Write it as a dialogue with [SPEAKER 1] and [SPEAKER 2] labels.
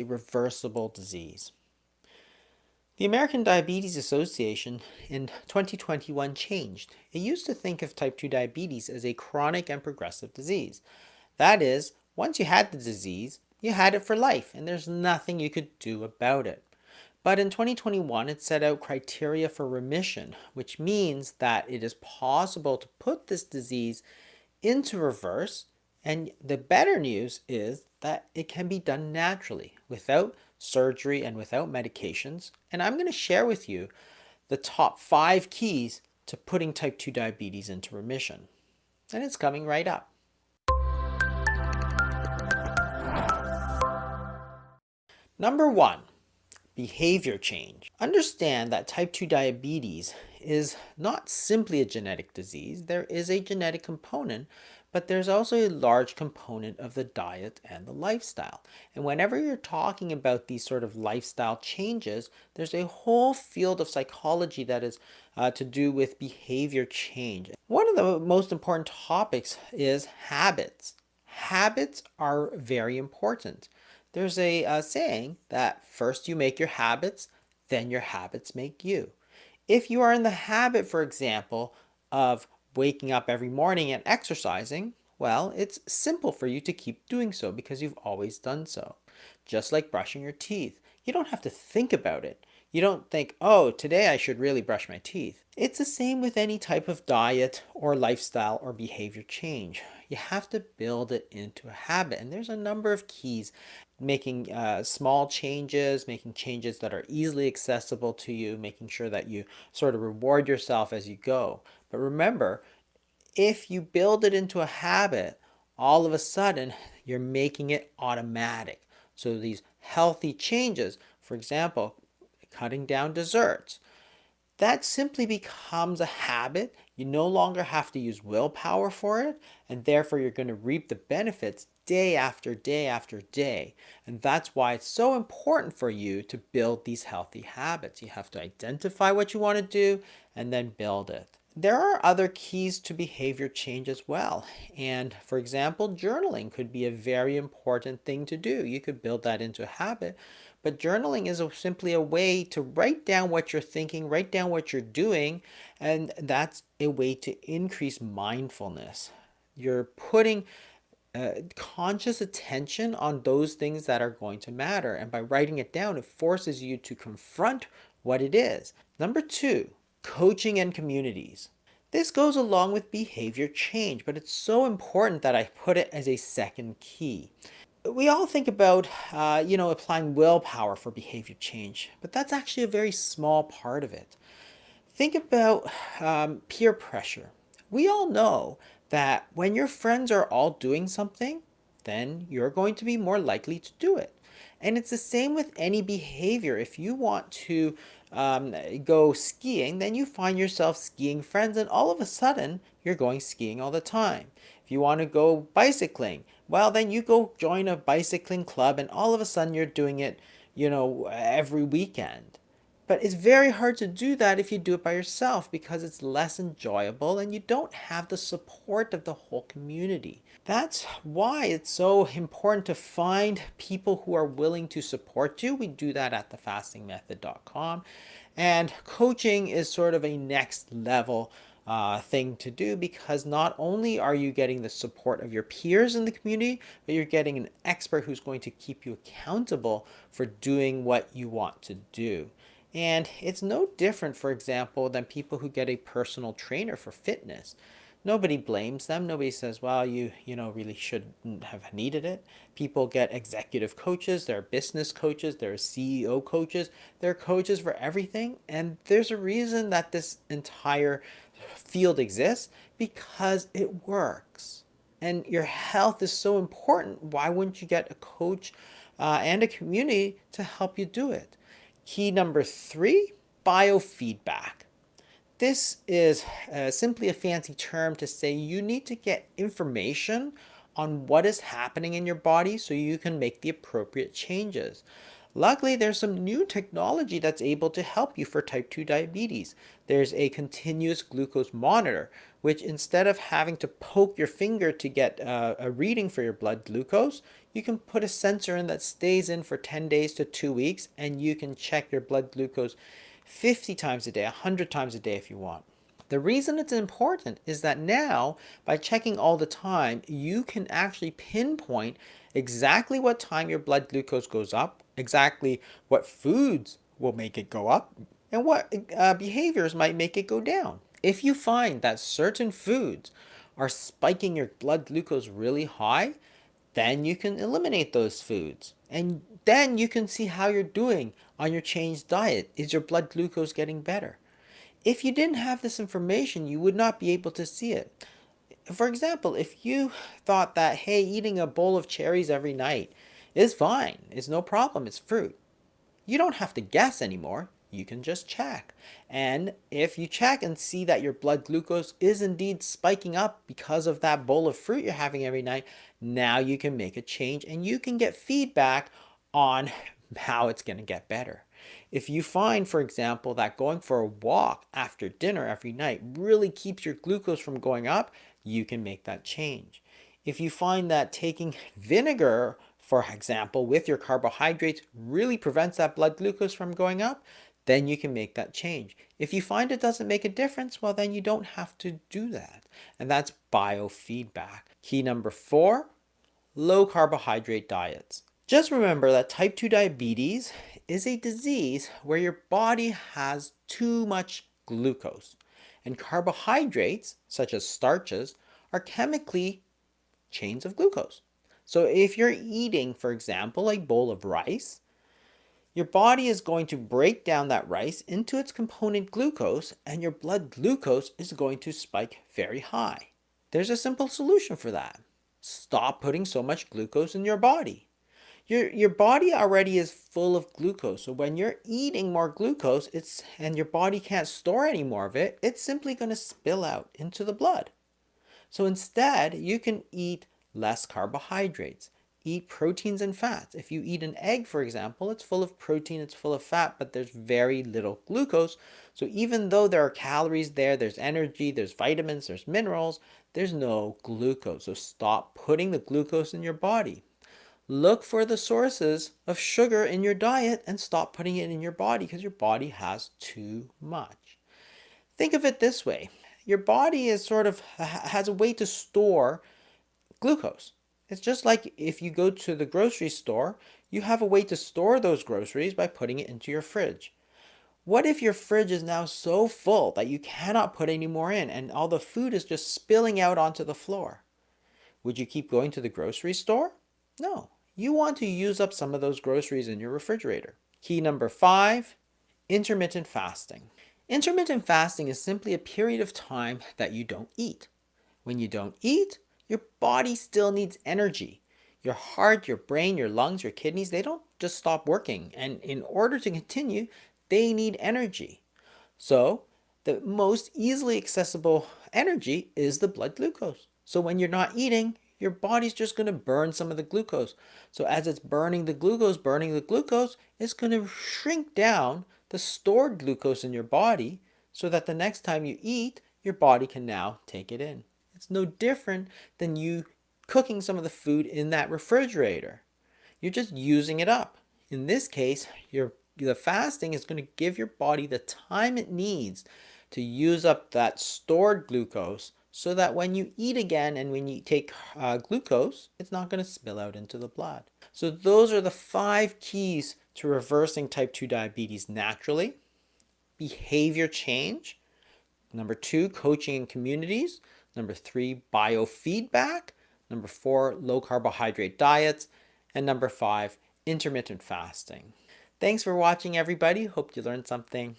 [SPEAKER 1] a reversible disease. The American Diabetes Association in 2021 changed. It used to think of type 2 diabetes as a chronic and progressive disease. That is, once you had the disease, you had it for life and there's nothing you could do about it. But in 2021, it set out criteria for remission, which means that it is possible to put this disease into reverse. And the better news is that it can be done naturally without surgery and without medications. And I'm going to share with you the top 5 keys to putting type 2 diabetes into remission. And it's coming right up. Number 1, behavior change. Understand that type 2 diabetes is not simply a genetic disease. There is a genetic component, but there's also a large component of the diet and the lifestyle. And whenever you're talking about these sort of lifestyle changes, there's a whole field of psychology that is to do with behavior change. One of the most important topics is habits. Habits are very important. There's a saying that first you make your habits, then your habits make you. If you are in the habit, for example, of waking up every morning and exercising, well, it's simple for you to keep doing so because you've always done so. Just like brushing your teeth. You don't have to think about it. You don't think, oh, today I should really brush my teeth. It's the same with any type of diet or lifestyle or behavior change. You have to build it into a habit. And there's a number of keys. Making small changes, making changes that are easily accessible to you, making sure that you sort of reward yourself as you go. But remember, if you build it into a habit, all of a sudden you're making it automatic. So these healthy changes, for example, cutting down desserts, that simply becomes a habit. You no longer have to use willpower for it, and therefore you're going to reap the benefits day after day after day. And that's why it's so important for you to build these healthy habits. You have to identify what you want to do and then build it. There are other keys to behavior change as well. And for example, journaling could be a very important thing to do. You could build that into a habit. But journaling is simply a way to write down what you're thinking, write down what you're doing, and that's a way to increase mindfulness. You're putting conscious attention on those things that are going to matter. And by writing it down, it forces you to confront what it is. Number 2, coaching and communities. This goes along with behavior change, but it's so important that I put it as a second key. We all think about, applying willpower for behavior change, but that's actually a very small part of it. Think about peer pressure. We all know that when your friends are all doing something, then you're going to be more likely to do it. And it's the same with any behavior. If you want to go skiing, then you find yourself skiing friends, and all of a sudden, you're going skiing all the time. If you want to go bicycling, well, then you go join a bicycling club, and all of a sudden, you're doing it, every weekend. But it's very hard to do that if you do it by yourself because it's less enjoyable and you don't have the support of the whole community. That's why it's so important to find people who are willing to support you. We do that at thefastingmethod.com. And coaching is sort of a next level thing to do because not only are you getting the support of your peers in the community, but you're getting an expert who's going to keep you accountable for doing what you want to do. And it's no different, for example, than people who get a personal trainer for fitness. Nobody blames them. Nobody says, well, you really shouldn't have needed it. People get executive coaches, there are business coaches, there are CEO coaches, there are coaches for everything. And there's a reason that this entire field exists because it works. And your health is so important. Why wouldn't you get a coach and a community to help you do it? Key number 3, biofeedback. This is simply a fancy term to say you need to get information on what is happening in your body so you can make the appropriate changes. Luckily, there's some new technology that's able to help you for type 2 diabetes. There's a continuous glucose monitor, which instead of having to poke your finger to get a reading for your blood glucose, you can put a sensor in that stays in for 10 days to 2 weeks, and you can check your blood glucose 50 times a day, 100 times a day if you want. The reason it's important is that now, by checking all the time, you can actually pinpoint exactly what time your blood glucose goes up, exactly what foods will make it go up, and what behaviors might make it go down. If you find that certain foods are spiking your blood glucose really high, then you can eliminate those foods. And then you can see how you're doing on your changed diet. Is your blood glucose getting better? If you didn't have this information, you would not be able to see it. For example, if you thought that, hey, eating a bowl of cherries every night is fine, it's no problem, it's fruit, you don't have to guess anymore. You can just check. And if you check and see that your blood glucose is indeed spiking up because of that bowl of fruit you're having every night, now you can make a change and you can get feedback on how it's going to get better. If you find, for example, that going for a walk after dinner every night really keeps your glucose from going up, you can make that change. If you find that taking vinegar, for example, with your carbohydrates really prevents that blood glucose from going up, then you can make that change. If you find it doesn't make a difference, well, then you don't have to do that. And that's biofeedback. Key number 4, low carbohydrate diets. Just remember that type 2 diabetes is a disease where your body has too much glucose. And carbohydrates, such as starches, are chemically chains of glucose. So if you're eating, for example, a bowl of rice, your body is going to break down that rice into its component glucose, and your blood glucose is going to spike very high. There's a simple solution for that. Stop putting so much glucose in your body. Your body already is full of glucose, so when you're eating more glucose and your body can't store any more of it, it's simply going to spill out into the blood. So instead, you can eat less carbohydrates. Eat proteins and fats. If you eat an egg, for example, it's full of protein, it's full of fat, but there's very little glucose. So even though there are calories there, there's energy, there's vitamins, there's minerals, there's no glucose. So stop putting the glucose in your body. Look for the sources of sugar in your diet and stop putting it in your body because your body has too much. Think of it this way. Your body is has a way to store glucose. It's just like if you go to the grocery store, you have a way to store those groceries by putting it into your fridge. What if your fridge is now so full that you cannot put any more in and all the food is just spilling out onto the floor? Would you keep going to the grocery store? No. You want to use up some of those groceries in your refrigerator. Key number 5, intermittent fasting. Intermittent fasting is simply a period of time that you don't eat. When you don't eat, your body still needs energy. Your heart, your brain, your lungs, your kidneys, they don't just stop working. And in order to continue, they need energy. So the most easily accessible energy is the blood glucose. So when you're not eating, your body's just going to burn some of the glucose. So as it's burning the glucose, it's going to shrink down the stored glucose in your body so that the next time you eat, your body can now take it in. It's no different than you cooking some of the food in that refrigerator. You're just using it up. In this case, the fasting is going to give your body the time it needs to use up that stored glucose so that when you eat again and when you take glucose, it's not going to spill out into the blood. So those are the 5 keys to reversing type 2 diabetes naturally. Behavior change. Number 2, coaching in communities. Number 3, biofeedback. Number 4, low carbohydrate diets. And number 5, intermittent fasting. Thanks for watching, everybody. Hope you learned something.